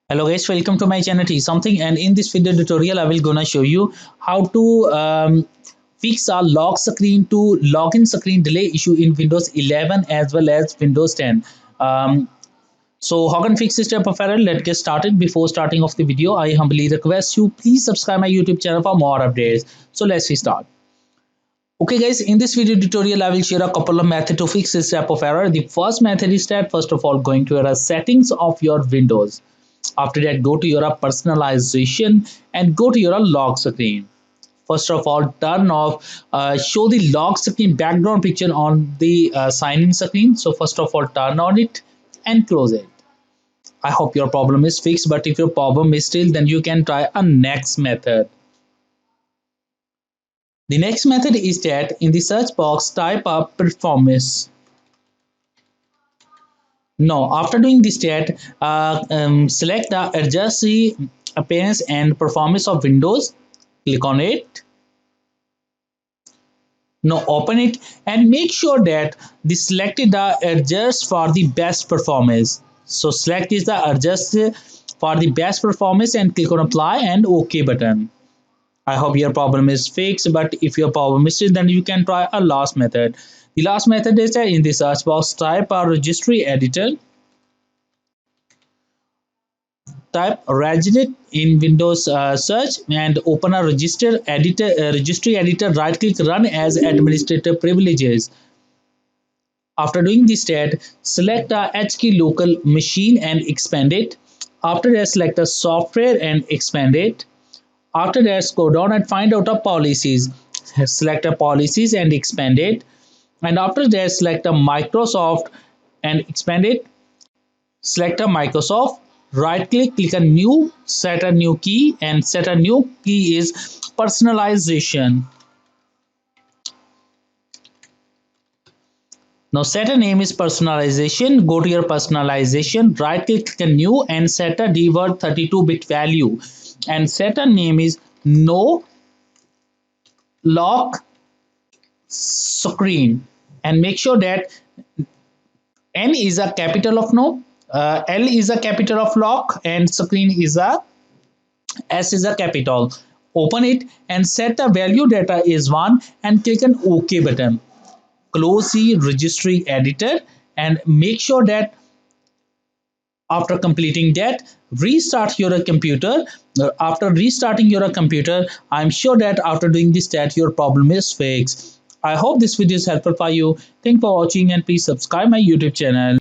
Hello guys, welcome to my channel T Something, and in this video tutorial I will gonna show you how to fix a lock screen to login screen delay issue in Windows 11 as well as Windows 10. Um, so how can fix this type of error? Let's get started. Before starting off the video, I humbly request you please subscribe my YouTube channel for more updates. So let's start. Okay guys, in this video tutorial I will share a couple of methods to fix this type of error. The first method is that first of all going to your settings of your Windows. After that, go to your personalization and go to your lock screen. First of all, turn off, show the lock screen background picture on the sign in screen. So first of all, turn on it and close it. I hope your problem is fixed, but if your problem is still, then you can try a next method. The next method is that in the search box, type up performance. No, after doing this that, select the adjust the appearance and performance of Windows. Click on it. Now open it and make sure that the selected the adjust for the best performance. So select is the adjust for the best performance and click on apply and OK button. I hope your problem is fixed, but if your problem is still, then you can try a last method. The last method is that in the search box type a registry editor. Type regedit in Windows search and open a registry editor. Right click run as administrator privileges. After doing this stat, select a HKey local machine and expand it. After that, select a software and expand it. After that, go down and find out a policies. Select a policies and expand it. And after that, select a Microsoft and expand it. Select a Microsoft. Right click, click a new, set a new key, and set a new key is personalization. Now set a name is personalization. Go to your personalization, right click, click a new and set a dword 32-bit value and set a name is no lock screen and make sure that N is a capital of no, L is a capital of lock and screen is a S is a capital. Open it and set the value data is 1 and click an OK button. Close the registry editor and make sure that after completing that restart your computer. After restarting your computer, I'm sure that after doing this that your problem is fixed. I hope this video is helpful for you. Thanks for watching and please subscribe my YouTube channel.